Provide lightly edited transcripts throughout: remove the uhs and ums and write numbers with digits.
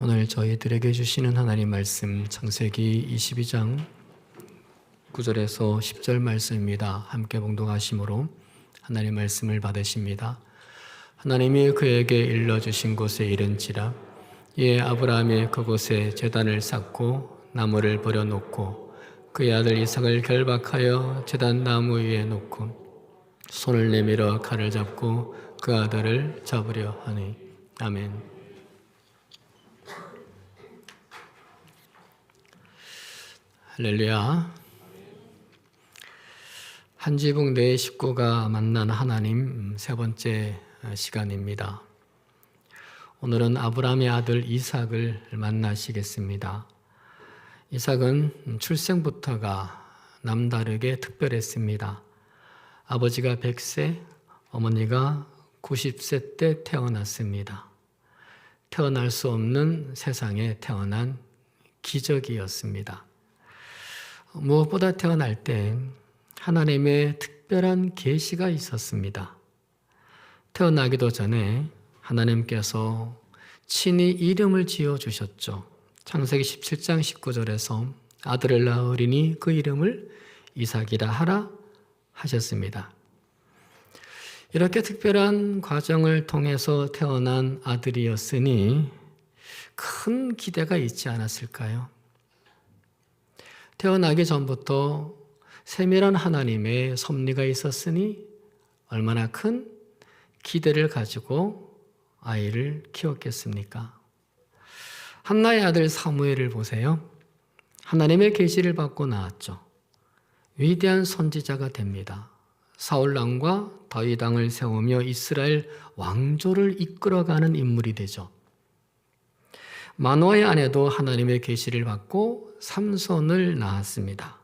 오늘 저희들에게 주시는 하나님 말씀 창세기 22장 9절에서 10절 말씀입니다. 함께 봉독하심으로 하나님 말씀을 받으십니다. 하나님이 그에게 일러주신 곳에 이른지라 이에 아브라함이 그곳에 제단을 쌓고 나무를 버려놓고 그의 아들 이삭을 결박하여 제단 나무 위에 놓고 손을 내밀어 칼을 잡고 그 아들을 잡으려 하니. 아멘. 할렐루야. 한 지붕 네 식구가 만난 하나님 세 번째 시간입니다. 오늘은 아브라함의 아들 이삭을 만나시겠습니다. 이삭은 출생부터가 남다르게 특별했습니다. 아버지가 100세, 어머니가 90세 때 태어났습니다. 태어날 수 없는 세상에 태어난 기적이었습니다. 무엇보다 태어날 때 하나님의 특별한 계시가 있었습니다. 태어나기도 전에 하나님께서 친히 이름을 지어주셨죠. 창세기 17장 19절에서 아들을 낳으리니 그 이름을 이삭이라 하라 하셨습니다. 이렇게 특별한 과정을 통해서 태어난 아들이었으니 큰 기대가 있지 않았을까요? 태어나기 전부터 세밀한 하나님의 섭리가 있었으니 얼마나 큰 기대를 가지고 아이를 키웠겠습니까? 한나의 아들 사무엘을 보세요. 하나님의 계시를 받고 낳았죠. 위대한 선지자가 됩니다. 사울 왕과 다윗 왕을 세우며 이스라엘 왕조를 이끌어가는 인물이 되죠. 마노아의 아내도 하나님의 계시를 받고 삼손을 낳았습니다.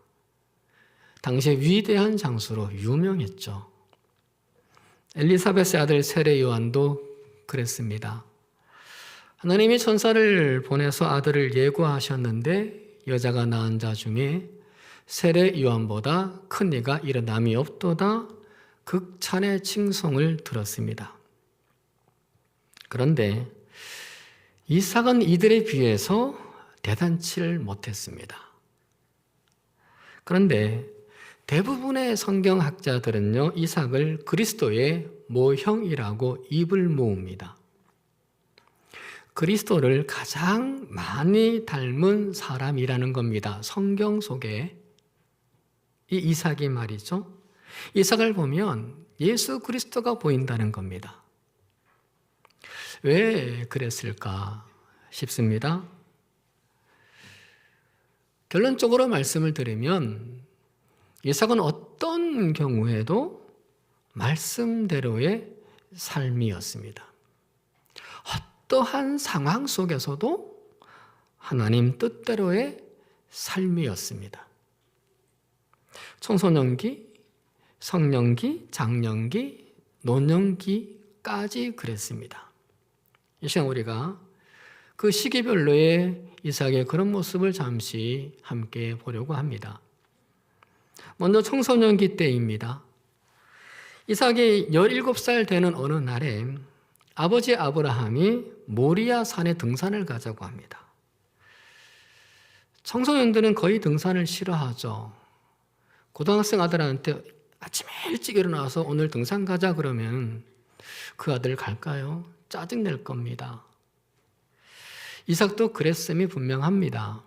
당시에 위대한 장수로 유명했죠. 엘리사벳의 아들 세례 요한도 그랬습니다. 하나님이 천사를 보내서 아들을 예고하셨는데 여자가 낳은 자 중에 세례 요한보다 큰 이가 일어남이 없도다 극찬의 칭송을 들었습니다. 그런데 이삭은 이들에 비해서 대단치를 못했습니다. 그런데 대부분의 성경학자들은요, 이삭을 그리스도의 모형이라고 입을 모읍니다. 그리스도를 가장 많이 닮은 사람이라는 겁니다. 성경 속에 이 이삭이 말이죠. 이삭을 보면 예수 그리스도가 보인다는 겁니다. 왜 그랬을까 싶습니다. 결론적으로 말씀을 드리면 이삭은 어떤 경우에도 말씀대로의 삶이었습니다. 어떠한 상황 속에서도 하나님 뜻대로의 삶이었습니다. 청소년기, 성년기, 장년기, 노년기까지 그랬습니다. 이 시간 우리가 그 시기별로의 이삭의 그런 모습을 잠시 함께 보려고 합니다. 먼저 청소년기 때입니다. 이삭이 17살 되는 어느 날에 아버지 아브라함이 모리아 산에 등산을 가자고 합니다. 청소년들은 거의 등산을 싫어하죠. 고등학생 아들한테 아침에 일찍 일어나서 오늘 등산 가자 그러면 그 아들 갈까요? 짜증낼 겁니다. 이삭도 그랬음이 분명합니다.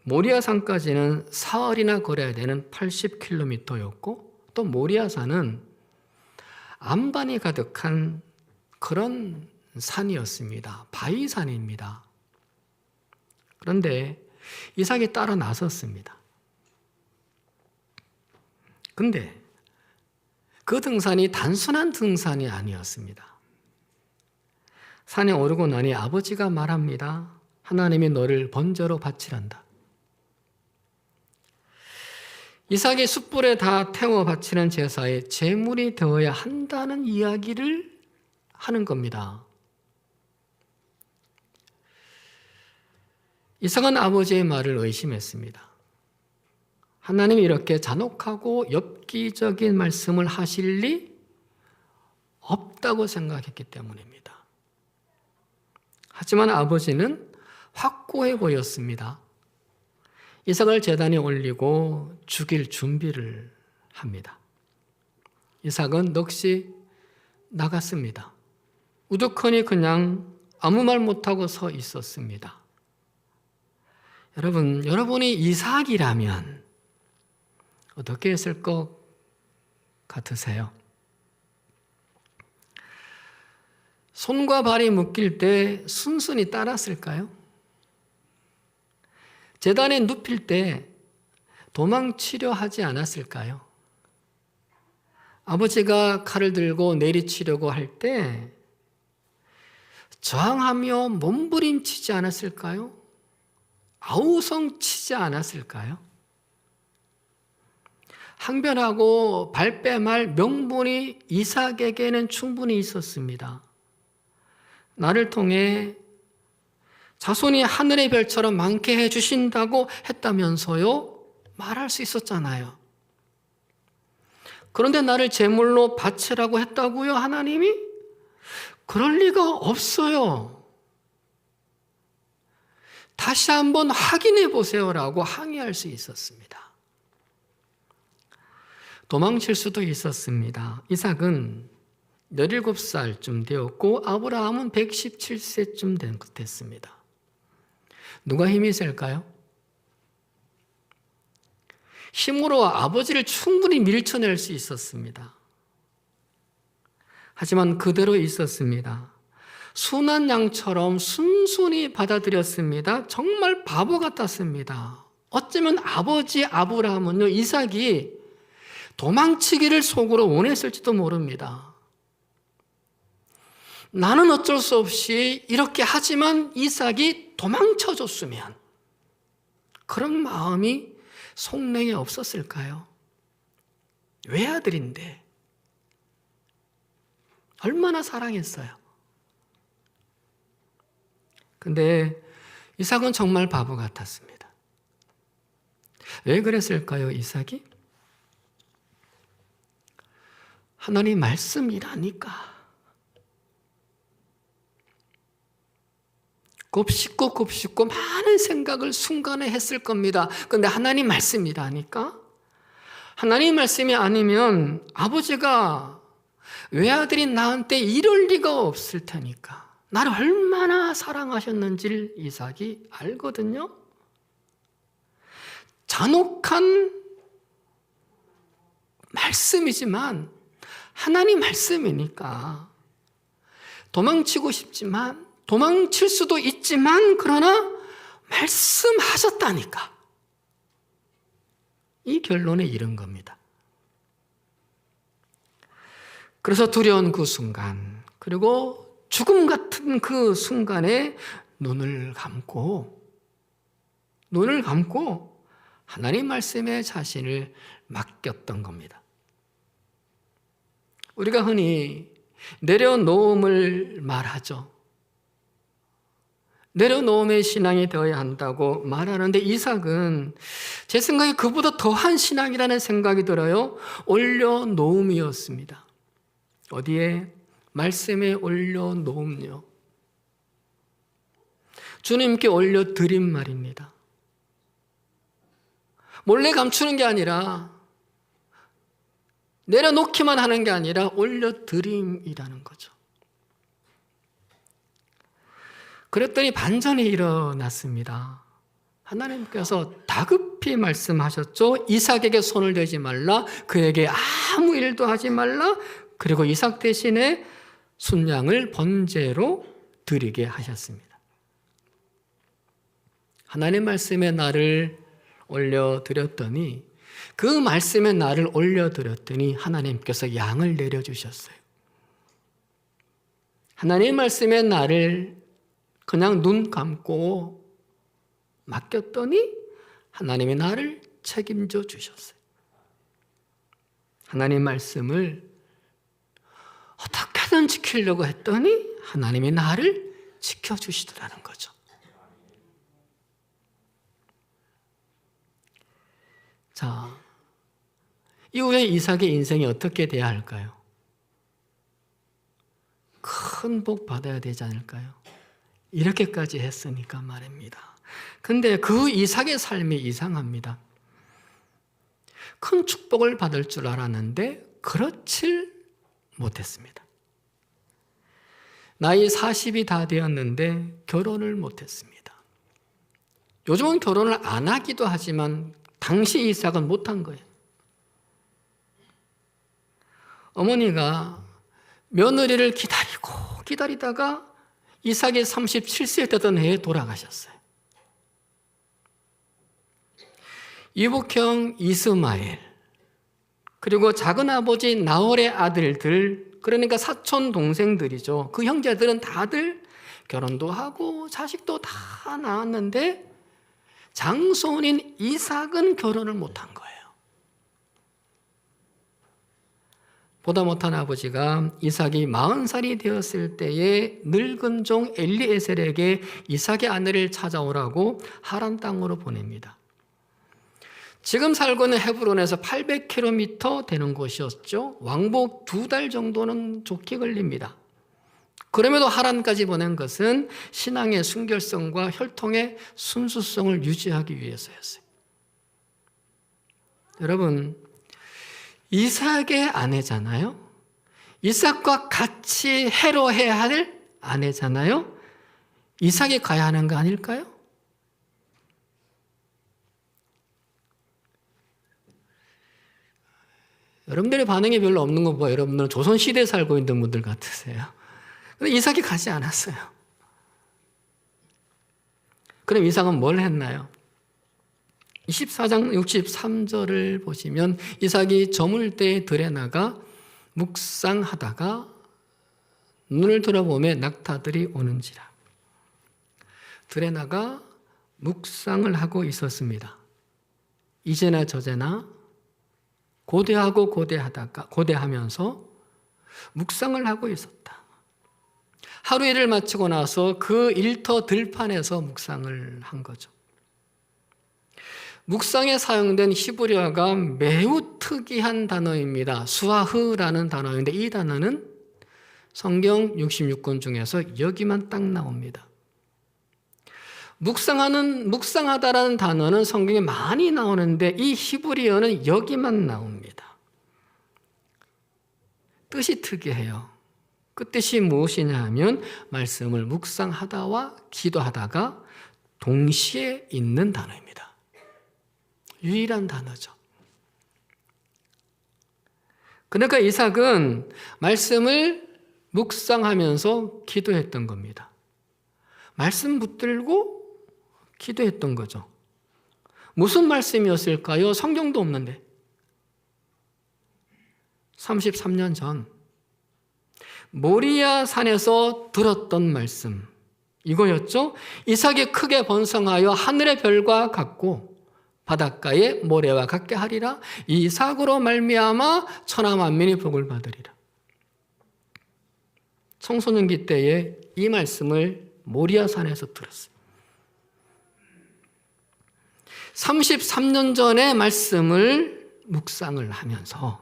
모리아산까지는 사흘이나 걸어야 되는 80km였고 또 모리아산은 암반이 가득한 그런 산이었습니다. 바위산입니다. 그런데 이삭이 따라 나섰습니다. 근데 그 등산이 단순한 등산이 아니었습니다. 산에 오르고 나니 아버지가 말합니다. 하나님이 너를 번제로 바치란다. 이삭이 숯불에 다 태워 바치는 제사에 제물이 되어야 한다는 이야기를 하는 겁니다. 이삭은 아버지의 말을 의심했습니다. 하나님이 이렇게 잔혹하고 엽기적인 말씀을 하실 리 없다고 생각했기 때문입니다. 하지만 아버지는 확고해 보였습니다. 이삭을 제단에 올리고 죽일 준비를 합니다. 이삭은 넋이 나갔습니다. 우두커니 그냥 아무 말 못하고 서 있었습니다. 여러분이 이삭이라면 어떻게 했을 것 같으세요? 손과 발이 묶일 때 순순히 따랐을까요? 제단에 눕힐 때 도망치려 하지 않았을까요? 아버지가 칼을 들고 내리치려고 할 때 저항하며 몸부림치지 않았을까요? 아우성치지 않았을까요? 항변하고 발뺌할 명분이 이삭에게는 충분히 있었습니다. 나를 통해 자손이 하늘의 별처럼 많게 해주신다고 했다면서요? 말할 수 있었잖아요. 그런데 나를 제물로 바치라고 했다고요, 하나님이? 그럴 리가 없어요. 다시 한번 확인해 보세요라고 항의할 수 있었습니다. 도망칠 수도 있었습니다. 이삭은 17살쯤 되었고 아브라함은 117세쯤 됐습니다. 누가 힘이 셀까요? 힘으로 아버지를 충분히 밀쳐낼 수 있었습니다. 하지만 그대로 있었습니다. 순한 양처럼 순순히 받아들였습니다. 정말 바보 같았습니다. 어쩌면 아버지 아브라함은요, 이삭이 도망치기를 속으로 원했을지도 모릅니다. 나는 어쩔 수 없이 이렇게 하지만 이삭이 도망쳐줬으면, 그런 마음이 속내에 없었을까요? 외아들인데 얼마나 사랑했어요. 근데 이삭은 정말 바보 같았습니다. 왜 그랬을까요, 이삭이? 하나님 말씀이라니까. 곱씹고 많은 생각을 순간에 했을 겁니다. 그런데 하나님 말씀이라니까? 하나님 말씀이 아니면 아버지가 외아들이 나한테 이럴 리가 없을 테니까. 나를 얼마나 사랑하셨는지를 이삭이 알거든요. 잔혹한 말씀이지만 하나님 말씀이니까 도망치고 싶지만, 도망칠 수도 있지만, 그러나 말씀하셨다니까 이 결론에 이른 겁니다. 그래서 두려운 그 순간, 그리고 죽음 같은 그 순간에 눈을 감고 하나님 말씀에 자신을 맡겼던 겁니다. 우리가 흔히 내려놓음을 말하죠. 내려놓음의 신앙이 되어야 한다고 말하는데 이삭은 제 생각에 그보다 더한 신앙이라는 생각이 들어요. 올려놓음이었습니다. 어디에? 말씀에 올려놓음요. 주님께 올려드린 말입니다. 몰래 감추는 게 아니라, 내려놓기만 하는 게 아니라 올려드림이라는 거죠. 그랬더니 반전이 일어났습니다. 하나님께서 다급히 말씀하셨죠. 이삭에게 손을 대지 말라. 그에게 아무 일도 하지 말라. 그리고 이삭 대신에 순양을 번제로 드리게 하셨습니다. 하나님 말씀에 나를 올려드렸더니, 그 말씀에 나를 올려드렸더니 하나님께서 양을 내려주셨어요. 하나님 말씀에 나를 그냥 눈 감고 맡겼더니 하나님이 나를 책임져 주셨어요. 하나님 말씀을 어떻게든 지키려고 했더니 하나님이 나를 지켜주시더라는 거죠. 자, 이후에 이삭의 인생이 어떻게 돼야 할까요? 큰 복 받아야 되지 않을까요? 이렇게까지 했으니까 말입니다. 근데 그 이삭의 삶이 이상합니다. 큰 축복을 받을 줄 알았는데 그렇질 못했습니다. 나이 40이 다 되었는데 결혼을 못했습니다. 요즘은 결혼을 안 하기도 하지만 당시 이삭은 못한 거예요. 어머니가 며느리를 기다리다가 이삭이 37세 되던 해에 돌아가셨어요. 이복형 이스마엘, 그리고 작은아버지 나홀의 아들들, 그러니까 사촌 동생들이죠. 그 형제들은 다들 결혼도 하고 자식도 다 낳았는데 장손인 이삭은 결혼을 못한 거예요. 보다 못한 아버지가 이삭이 40살이 되었을 때에 늙은 종 엘리에셀에게 이삭의 아내를 찾아오라고 하란 땅으로 보냅니다. 지금 살고 있는 헤브론에서 800km 되는 곳이었죠. 왕복 2달 정도는 좋게 걸립니다. 그럼에도 하란까지 보낸 것은 신앙의 순결성과 혈통의 순수성을 유지하기 위해서였어요. 여러분, 이삭의 아내잖아요. 이삭과 같이 해로해야 할 아내잖아요. 이삭이 가야 하는 거 아닐까요? 여러분들의 반응이 별로 없는 거 보아 여러분들은 조선시대에 살고 있는 분들 같으세요. 근데 이삭이 가지 않았어요. 그럼 이삭은 뭘 했나요? 24장 63절을 보시면 이삭이 저물 때 들에 나가 묵상하다가 눈을 들어보매 낙타들이 오는지라. 들에 나가 묵상을 하고 있었습니다. 이제나 저제나 고대하면서 묵상을 하고 있었다. 하루 일을 마치고 나서 그 일터 들판에서 묵상을 한 거죠. 묵상에 사용된 히브리어가 매우 특이한 단어입니다. 수아흐라는 단어인데 이 단어는 성경 66권 중에서 여기만 딱 나옵니다. 묵상하다라는 단어는 성경에 많이 나오는데 이 히브리어는 여기만 나옵니다. 뜻이 특이해요. 그 뜻이 무엇이냐 하면 말씀을 묵상하다와 기도하다가 동시에 있는 단어입니다. 유일한 단어죠. 그러니까 이삭은 말씀을 묵상하면서 기도했던 겁니다. 말씀 붙들고 기도했던 거죠. 무슨 말씀이었을까요? 성경도 없는데. 33년 전 모리아 산에서 들었던 말씀 이거였죠. 이삭이 크게 번성하여 하늘의 별과 같고 바닷가의 모래와 같게 하리라. 이삭으로 말미암아 천하 만민이 복을 받으리라. 청소년기 때에 이 말씀을 모리아 산에서 들었어요. 33년 전의 말씀을 묵상을 하면서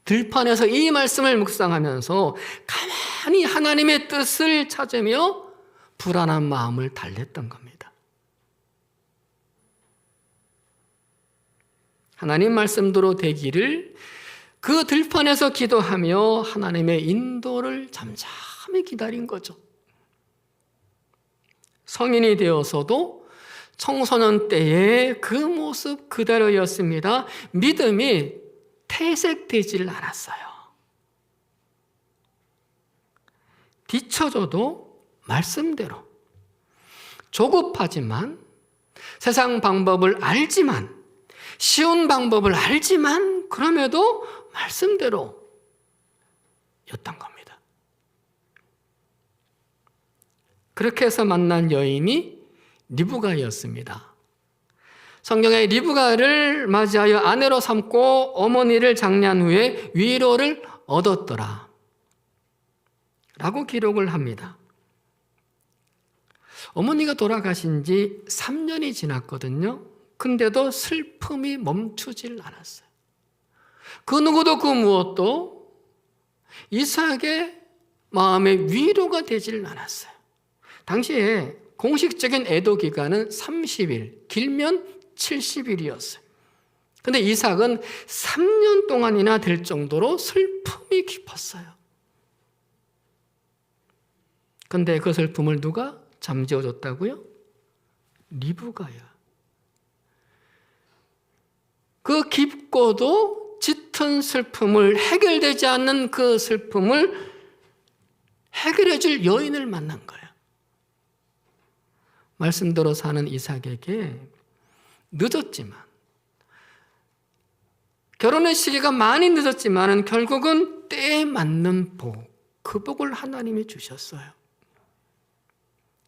들판에서 이 말씀을 묵상하면서 가만히 하나님의 뜻을 찾으며 불안한 마음을 달랬던 겁니다. 하나님 말씀대로 되기를 그 들판에서 기도하며 하나님의 인도를 잠잠히 기다린 거죠. 성인이 되어서도 청소년 때의 그 모습 그대로였습니다. 믿음이 퇴색되질 않았어요. 뒤처져도 말씀대로 조급하지만 세상 방법을 알지만 쉬운 방법을 알지만 그럼에도 말씀대로 였던 겁니다. 그렇게 해서 만난 여인이 리브가였습니다. 성경에 리브가를 맞이하여 아내로 삼고 어머니를 장례한 후에 위로를 얻었더라 라고 기록을 합니다. 어머니가 돌아가신 지 3년이 지났거든요. 근데도 슬픔이 멈추질 않았어요. 그 누구도 그 무엇도 이삭의 마음에 위로가 되질 않았어요. 당시에 공식적인 애도 기간은 30일, 길면 70일이었어요. 근데 이삭은 3년 동안이나 될 정도로 슬픔이 깊었어요. 근데 그 슬픔을 누가 잠재워줬다고요? 리브가야. 그 깊고도 짙은 슬픔을, 해결되지 않는 그 슬픔을 해결해 줄 여인을 만난 거예요. 말씀대로 사는 이삭에게 늦었지만, 결혼의 시기가 많이 늦었지만 결국은 때에 맞는 복, 그 복을 하나님이 주셨어요.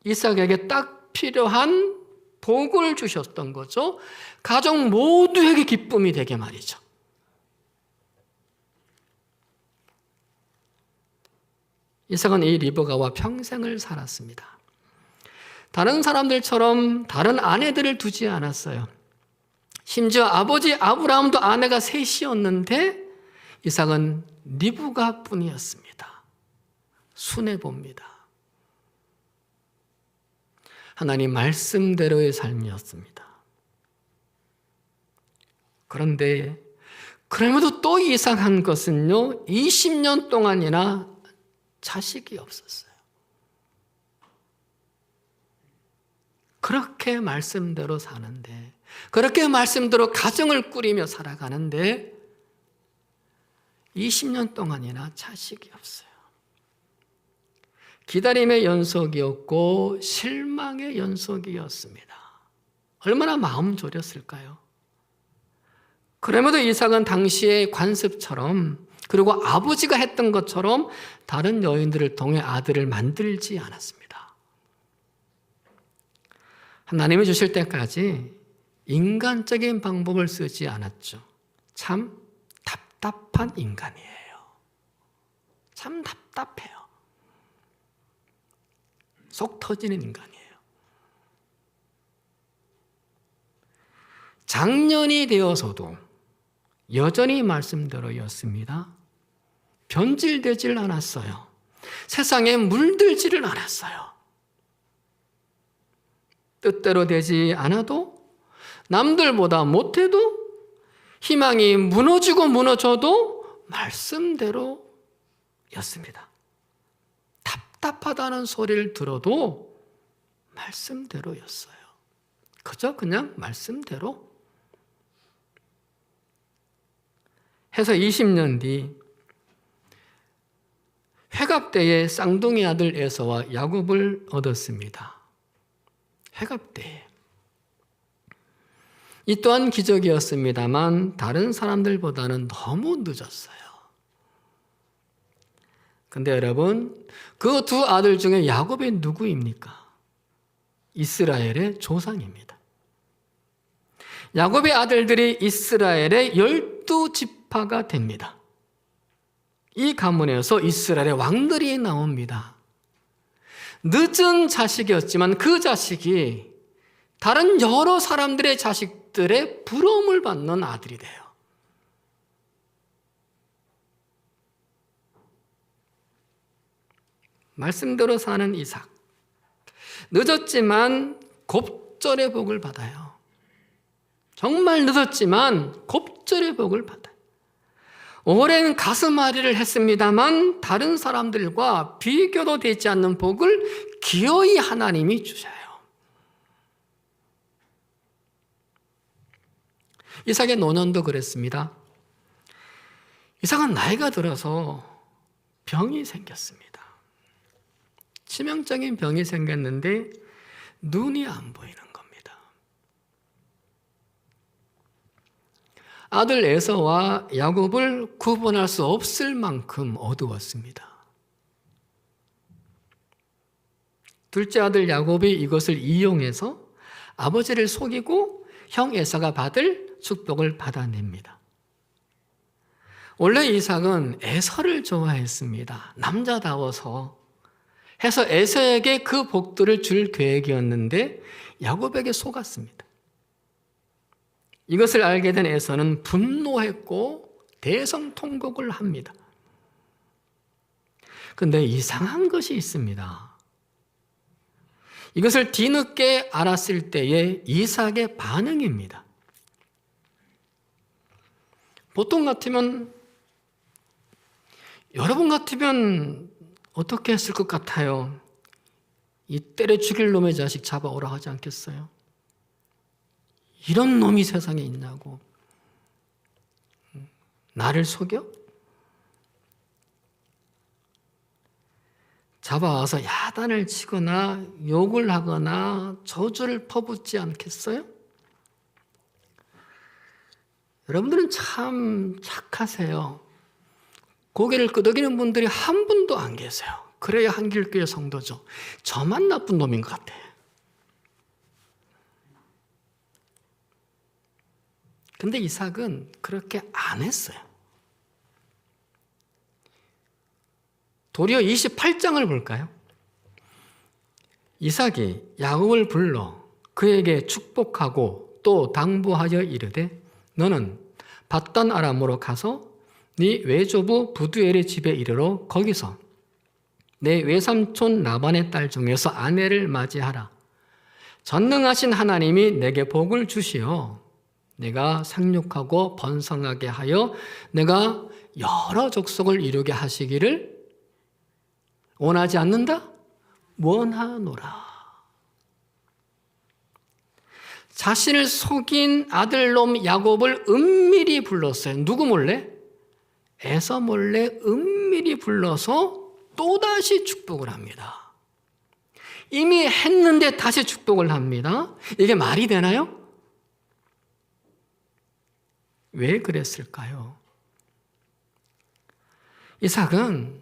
이삭에게 딱 필요한 복을 주셨던 거죠. 가족 모두에게 기쁨이 되게 말이죠. 이삭은 이 리브가와 평생을 살았습니다. 다른 사람들처럼 다른 아내들을 두지 않았어요. 심지어 아버지 아브라함도 아내가 셋이었는데 이삭은 리브가 뿐이었습니다. 순해봅니다. 하나님 말씀대로의 삶이었습니다. 그런데 그럼에도 또 이상한 것은요, 20년 동안이나 자식이 없었어요. 그렇게 말씀대로 사는데, 그렇게 말씀대로 가정을 꾸리며 살아가는데 20년 동안이나 자식이 없어요. 기다림의 연속이었고 실망의 연속이었습니다. 얼마나 마음 졸였을까요? 그럼에도 이삭은 당시의 관습처럼, 그리고 아버지가 했던 것처럼 다른 여인들을 통해 아들을 만들지 않았습니다. 하나님이 주실 때까지 인간적인 방법을 쓰지 않았죠. 참 답답한 인간이에요. 참 답답해요. 속 터지는 인간이에요. 장년이 되어서도 여전히 말씀대로였습니다. 변질되질 않았어요. 세상에 물들지를 않았어요. 뜻대로 되지 않아도, 남들보다 못해도, 희망이 무너지고 무너져도 말씀대로였습니다. 답답하다는 소리를 들어도 말씀대로였어요. 그저 그냥 말씀대로. 해서 20년 뒤 회갑 때에 쌍둥이 아들 에서와 야곱을 얻었습니다. 회갑 때에. 이 또한 기적이었습니다만 다른 사람들보다는 너무 늦었어요. 근데 여러분, 그 두 아들 중에 야곱이 누구입니까? 이스라엘의 조상입니다. 야곱의 아들들이 이스라엘의 12지파가 됩니다. 이 가문에서 이스라엘의 왕들이 나옵니다. 늦은 자식이었지만 그 자식이 다른 여러 사람들의 자식들의 부러움을 받는 아들이 돼요. 말씀대로 사는 이삭. 늦었지만 곱절의 복을 받아요. 정말 늦었지만 곱절의 복을 받아요. 오랜 가슴앓이를 했습니다만 다른 사람들과 비교도 되지 않는 복을 기어이 하나님이 주셔요. 이삭의 노년도 그랬습니다. 이삭은 나이가 들어서 병이 생겼습니다. 치명적인 병이 생겼는데 눈이 안 보이는 겁니다. 아들 에서와 야곱을 구분할 수 없을 만큼 어두웠습니다. 둘째 아들 야곱이 이것을 이용해서 아버지를 속이고 형 에서가 받을 축복을 받아냅니다. 원래 이삭은 에서를 좋아했습니다. 남자다워서 해서 에서에게 그 복들을 줄 계획이었는데 야곱에게 속았습니다. 이것을 알게 된 에서는 분노했고 대성통곡을 합니다. 그런데 이상한 것이 있습니다. 이것을 뒤늦게 알았을 때의 이삭의 반응입니다. 보통 같으면, 여러분 같으면 어떻게 했을 것 같아요? 이 때려 죽일 놈의 자식 잡아오라 하지 않겠어요? 이런 놈이 세상에 있냐고. 나를 속여? 잡아와서 야단을 치거나 욕을 하거나 저주를 퍼붓지 않겠어요? 여러분들은 참 착하세요. 고개를 끄덕이는 분들이 한 분도 안 계세요. 그래야 한길교회 성도죠. 저만 나쁜 놈인 것 같아요. 근데 이삭은 그렇게 안 했어요. 도리어 28장을 볼까요? 이삭이 야곱을 불러 그에게 축복하고 또 당부하여 이르되 너는 밧단 아람으로 가서 네 외조부 부두엘의 집에 이르러 거기서 내 외삼촌 라반의 딸 중에서 아내를 맞이하라. 전능하신 하나님이 내게 복을 주시어 내가 상륙하고 번성하게 하여 내가 여러 족속을 이루게 하시기를 원하지 않는다? 원하노라. 자신을 속인 아들놈 야곱을 은밀히 불렀어요. 누구 몰래? 에서 몰래 은밀히 불러서 또다시 축복을 합니다. 이미 했는데 다시 축복을 합니다. 이게 말이 되나요? 왜 그랬을까요? 이삭은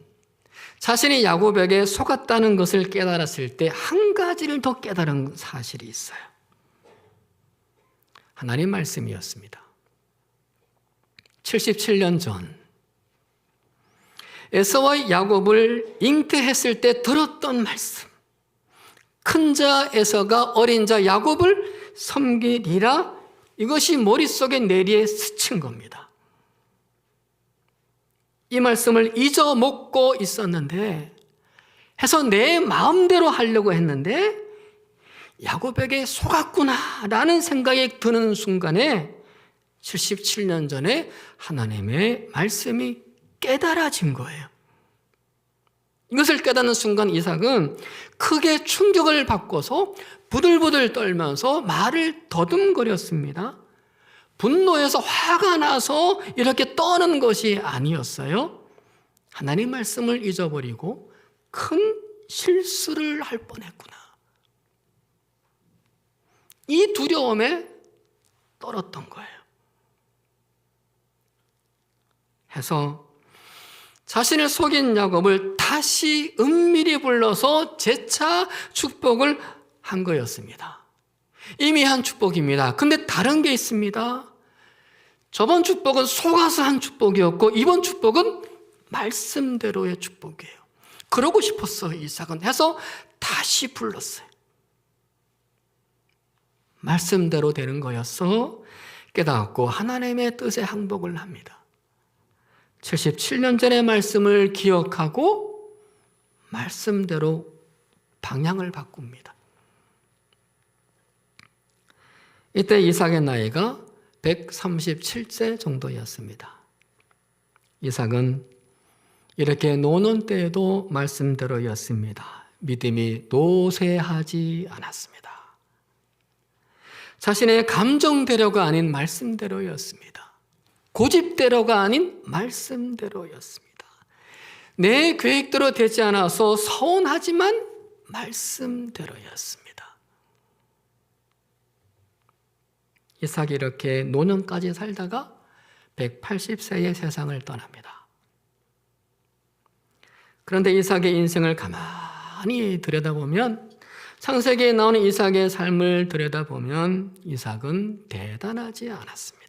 자신이 야곱에게 속았다는 것을 깨달았을 때 한 가지를 더 깨달은 사실이 있어요. 하나님 말씀이었습니다. 77년 전 에서와 야곱을 잉태했을 때 들었던 말씀. 큰 자 에서가 어린 자 야곱을 섬기리라. 이것이 머릿속에 내리에 스친 겁니다. 이 말씀을 잊어먹고 있었는데 해서 내 마음대로 하려고 했는데 야곱에게 속았구나라는 생각이 드는 순간에 77년 전에 하나님의 말씀이 깨달아진 거예요. 이것을 깨닫는 순간 이삭은 크게 충격을 받고서 부들부들 떨면서 말을 더듬거렸습니다. 분노해서 화가 나서 이렇게 떠는 것이 아니었어요. 하나님 말씀을 잊어버리고 큰 실수를 할 뻔했구나. 이 두려움에 떨었던 거예요. 해서 자신을 속인 야곱을 다시 은밀히 불러서 재차 축복을 한 거였습니다. 이미 한 축복입니다. 근데 다른 게 있습니다. 저번 축복은 속아서 한 축복이었고 이번 축복은 말씀대로의 축복이에요. 그러고 싶었어 이삭은. 해서 다시 불렀어요. 말씀대로 되는 거였어 깨닫고 하나님의 뜻에 항복을 합니다. 77년 전의 말씀을 기억하고 말씀대로 방향을 바꿉니다. 이때 이삭의 나이가 137세 정도였습니다. 이삭은 이렇게 노는 때에도 말씀대로였습니다. 믿음이 노쇠하지 않았습니다. 자신의 감정대로가 아닌 말씀대로였습니다. 고집대로가 아닌 말씀대로였습니다. 내 계획대로 되지 않아서 서운하지만 말씀대로였습니다. 이삭이 이렇게 노년까지 살다가 180세의 세상을 떠납니다. 그런데 이삭의 인생을 가만히 들여다보면 창세기에 나오는 이삭의 삶을 들여다보면 이삭은 대단하지 않았습니다.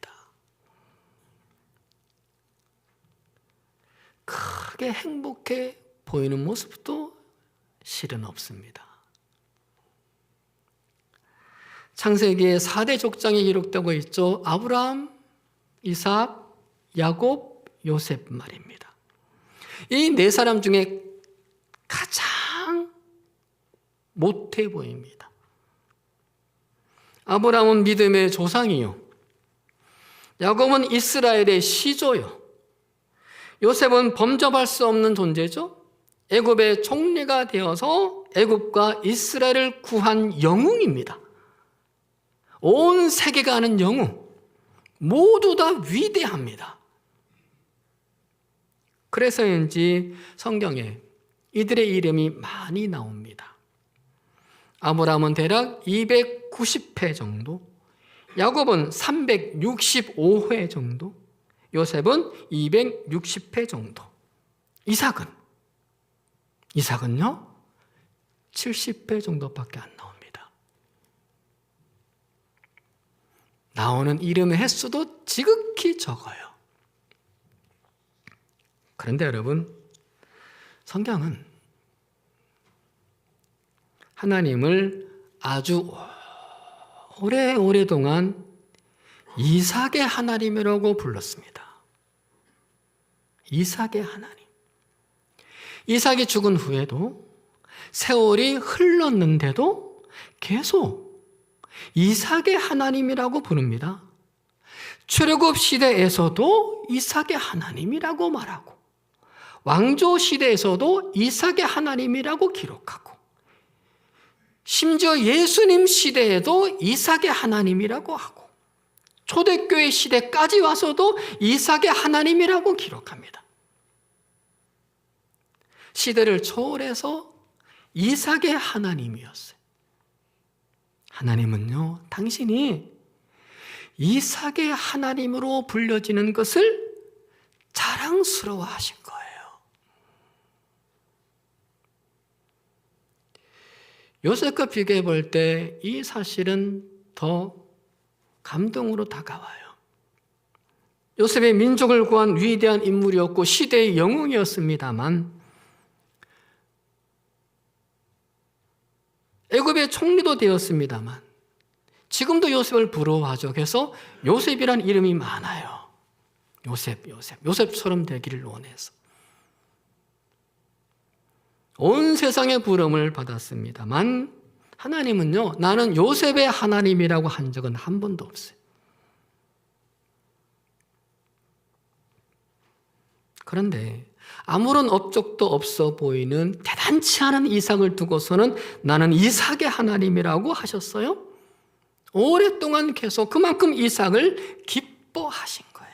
크게 행복해 보이는 모습도 실은 없습니다. 창세기의 4대 족장이 기록되고 있죠. 아브라함, 이삭, 야곱, 요셉 말입니다. 이 네 사람 중에 가장 못해 보입니다. 아브라함은 믿음의 조상이요, 야곱은 이스라엘의 시조요, 요셉은 범접할 수 없는 존재죠. 애굽의 총리가 되어서 애굽과 이스라엘을 구한 영웅입니다. 온 세계가 아는 영웅, 모두 다 위대합니다. 그래서인지 성경에 이들의 이름이 많이 나옵니다. 아브라함은 대략 290회 정도, 야곱은 365회 정도, 요셉은 260회 정도, 이삭은요 70회 정도밖에 안 나옵니다. 나오는 이름의 횟수도 지극히 적어요. 그런데 여러분, 성경은 하나님을 아주 오래동안 이삭의 하나님이라고 불렀습니다. 이삭의 하나님. 이삭이 죽은 후에도, 세월이 흘렀는데도 계속 이삭의 하나님이라고 부릅니다. 출애굽 시대에서도 이삭의 하나님이라고 말하고, 왕조 시대에서도 이삭의 하나님이라고 기록하고, 심지어 예수님 시대에도 이삭의 하나님이라고 하고, 초대교회 시대까지 와서도 이삭의 하나님이라고 기록합니다. 시대를 초월해서 이삭의 하나님이었어요. 하나님은요, 당신이 이삭의 하나님으로 불려지는 것을 자랑스러워 하신 거예요. 요셉과 비교해 볼 때 이 사실은 더 감동으로 다가와요. 요셉의 민족을 구한 위대한 인물이었고 시대의 영웅이었습니다만, 애굽의 총리도 되었습니다만, 지금도 요셉을 부러워하죠. 그래서 요셉이란 이름이 많아요. 요셉처럼 되기를 원해서 온 세상의 부름을 받았습니다만, 하나님은요, 나는 요셉의 하나님이라고 한 적은 한 번도 없어요. 그런데 아무런 업적도 없어 보이는 대단치 않은 이삭을 두고서는 나는 이삭의 하나님이라고 하셨어요. 오랫동안 계속 그만큼 이삭을 기뻐하신 거예요.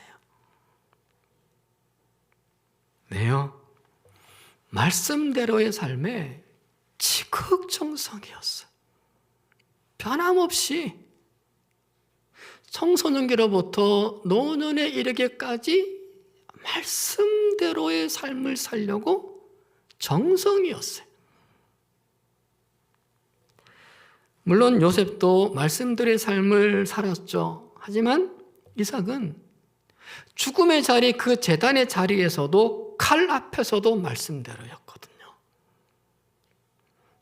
네요. 말씀대로의 삶에 지극정성이었어요. 변함없이 청소년기로부터 노년에 이르기까지 말씀대로의 삶을 살려고 정성이었어요. 물론 요셉도 말씀대로의 삶을 살았죠. 하지만 이삭은 죽음의 자리, 그 제단의 자리에서도 칼 앞에서도 말씀대로였거든요.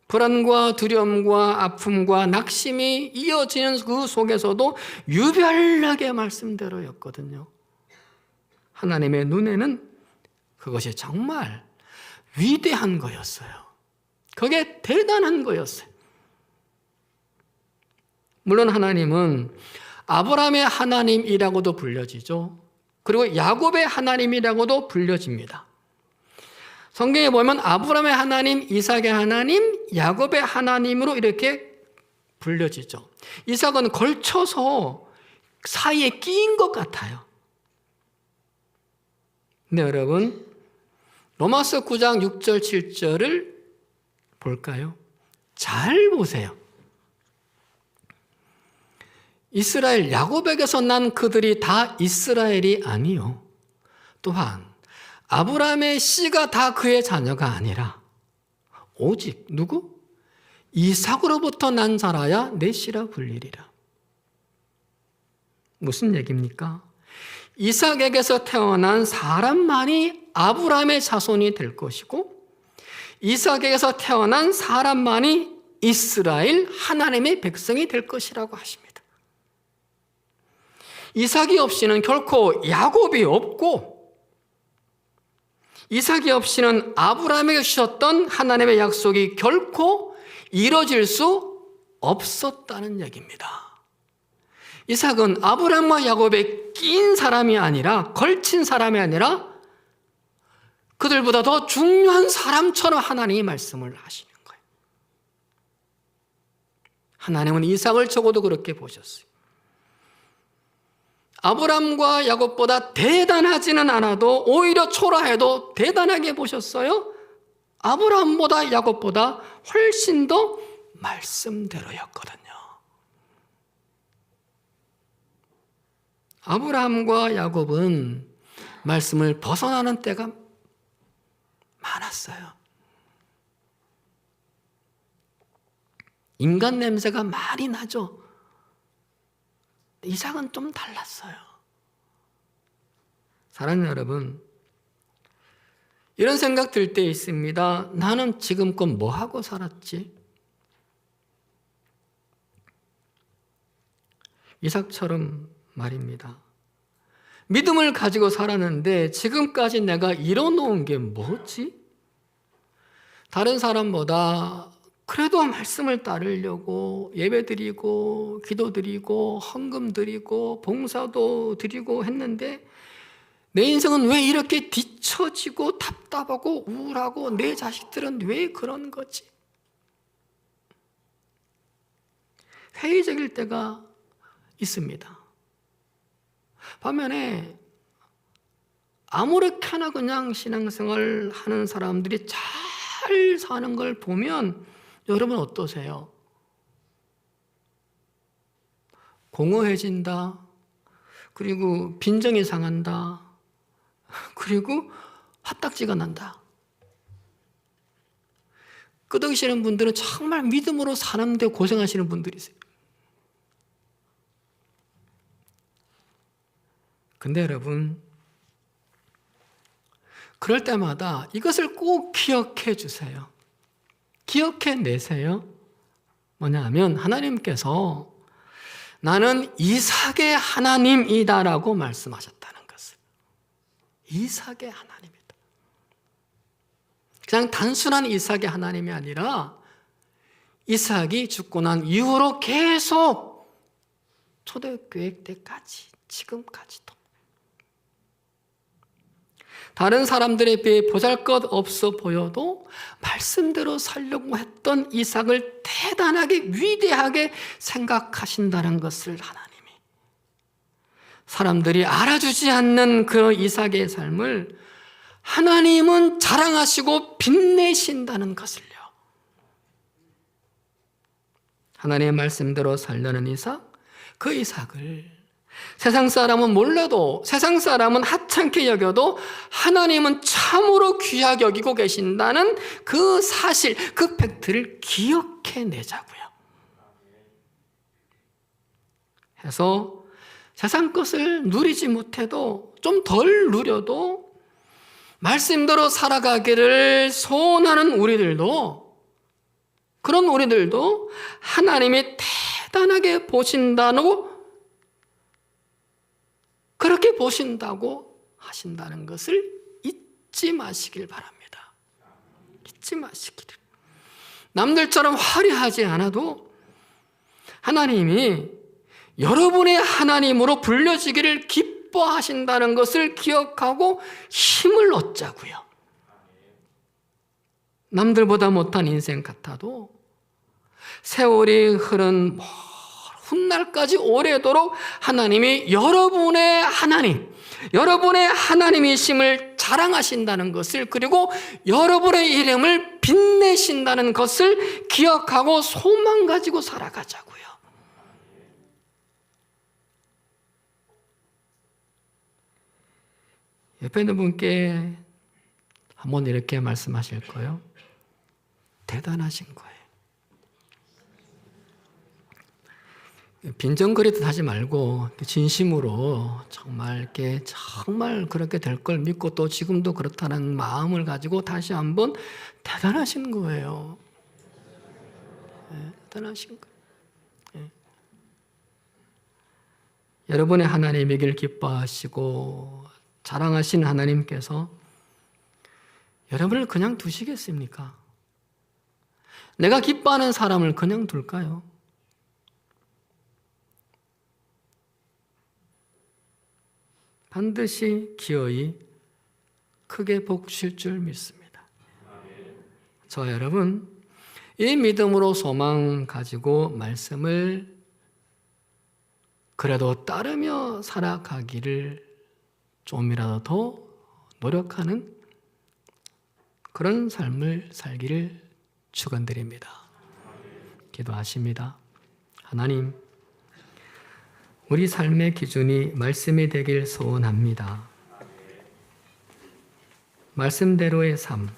불안과 두려움과 아픔과 낙심이 이어지는 그 속에서도 유별나게 말씀대로였거든요. 하나님의 눈에는 그것이 정말 위대한 거였어요. 그게 대단한 거였어요. 물론 하나님은 아브라함의 하나님이라고도 불려지죠. 그리고 야곱의 하나님이라고도 불려집니다. 성경에 보면 아브라함의 하나님, 이삭의 하나님, 야곱의 하나님으로 이렇게 불려지죠. 이삭은 걸쳐서 사이에 끼인 것 같아요. 근데 여러분, 로마서 9장 6절 7절을 볼까요? 잘 보세요. 이스라엘 야곱에게서 난 그들이 다 이스라엘이 아니요, 또한 아브라함의 씨가 다 그의 자녀가 아니라 오직 누구? 이삭으로부터 난 자라야 내 씨라 불리리라. 무슨 얘기입니까? 이삭에게서 태어난 사람만이 아브라함의 자손이 될 것이고, 이삭에게서 태어난 사람만이 이스라엘 하나님의 백성이 될 것이라고 하십니다. 이삭이 없이는 결코 야곱이 없고, 이삭이 없이는 아브라함에게 주셨던 하나님의 약속이 결코 이루어질 수 없었다는 얘기입니다. 이삭은 아브라함과 야곱에 낀 사람이 아니라, 걸친 사람이 아니라 그들보다 더 중요한 사람처럼 하나님이 말씀을 하시는 거예요. 하나님은 이삭을 적어도 그렇게 보셨어요. 아브라함과 야곱보다 대단하지는 않아도, 오히려 초라해도 대단하게 보셨어요. 아브라함보다 야곱보다 훨씬 더 말씀대로였거든요. 아브라함과 야곱은 말씀을 벗어나는 때가 많았어요. 인간 냄새가 많이 나죠. 이삭은 좀 달랐어요. 사랑하는 여러분, 이런 생각 들 때 있습니다. 나는 지금껏 뭐 하고 살았지? 이삭처럼 말입니다. 믿음을 가지고 살았는데 지금까지 내가 이뤄놓은 게 뭐지? 다른 사람보다 그래도 말씀을 따르려고 예배드리고 기도드리고 헌금드리고 봉사도 드리고 했는데 내 인생은 왜 이렇게 뒤처지고 답답하고 우울하고 내 자식들은 왜 그런 거지? 회의적일 때가 있습니다. 반면에 아무렇게나 그냥 신앙생활 하는 사람들이 잘 사는 걸 보면 여러분 어떠세요? 공허해진다. 그리고 빈정이 상한다. 그리고 화딱지가 난다. 끄덕이시는 분들은 정말 믿음으로 사는데 고생하시는 분들이세요. 근데 여러분, 그럴 때마다 이것을 꼭 기억해 주세요. 기억해 내세요. 뭐냐 하면 하나님께서 나는 이삭의 하나님이다라고 말씀하셨다는 것을. 이삭의 하나님이다. 그냥 단순한 이삭의 하나님이 아니라 이삭이 죽고 난 이후로 계속 초대교회 때까지 지금까지도 다른 사람들에 비해 보잘것없어 보여도 말씀대로 살려고 했던 이삭을 대단하게 위대하게 생각하신다는 것을 하나님이 사람들이 알아주지 않는 그 이삭의 삶을 하나님은 자랑하시고 빛내신다는 것을요. 하나님의 말씀대로 살려는 이삭, 그 이삭을 세상 사람은 몰라도, 세상 사람은 하찮게 여겨도 하나님은 참으로 귀하게 여기고 계신다는 그 사실, 그 팩트를 기억해내자고요. 해서 세상 것을 누리지 못해도, 좀 덜 누려도 말씀대로 살아가기를 소원하는 우리들도, 그런 우리들도 하나님이 대단하게 보신다고, 그렇게 보신다고 하신다는 것을 잊지 마시길 바랍니다. 잊지 마시기를. 남들처럼 화려하지 않아도 하나님이 여러분의 하나님으로 불려지기를 기뻐하신다는 것을 기억하고 힘을 얻자고요. 남들보다 못한 인생 같아도 세월이 흐른 훗날까지 오래도록 하나님이 여러분의 하나님, 여러분의 하나님이심을 자랑하신다는 것을, 그리고 여러분의 이름을 빛내신다는 것을 기억하고 소망 가지고 살아가자고요. 옆에 있는 분께 한번 이렇게 말씀하실 거예요. 대단하신 거예요. 빈정거리듯 하지 말고 진심으로 정말 그렇게 될 걸 믿고 또 지금도 그렇다는 마음을 가지고 다시 한번 대단하신 거예요. 대단하신 거예요. 여러분의 하나님이길 기뻐하시고 자랑하신 하나님께서 여러분을 그냥 두시겠습니까? 내가 기뻐하는 사람을 그냥 둘까요? 반드시 기어이 크게 복 주실 줄 믿습니다. 저와 여러분, 이 믿음으로 소망 가지고 말씀을 그래도 따르며 살아가기를 좀이라도 더 노력하는 그런 삶을 살기를 축원드립니다. 기도하십니다. 하나님, 우리 삶의 기준이 말씀이 되길 소원합니다. 말씀대로의 삶,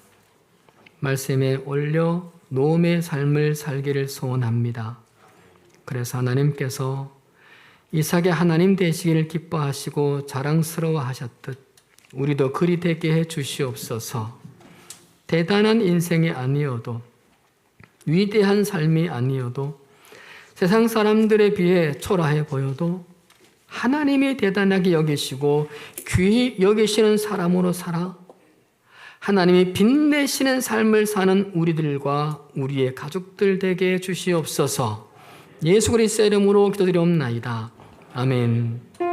말씀에 올려 노음의 삶을 살기를 소원합니다. 그래서 하나님께서 이삭의 하나님 되시기를 기뻐하시고 자랑스러워하셨듯 우리도 그리 되게 해 주시옵소서. 대단한 인생이 아니어도, 위대한 삶이 아니어도, 세상 사람들에 비해 초라해 보여도 하나님이 대단하게 여기시고 귀히 여기시는 사람으로 살아 하나님이 빛내시는 삶을 사는 우리들과 우리의 가족들 되게 해 주시옵소서. 예수 그리스도의 이름으로 기도드리옵나이다. 아멘.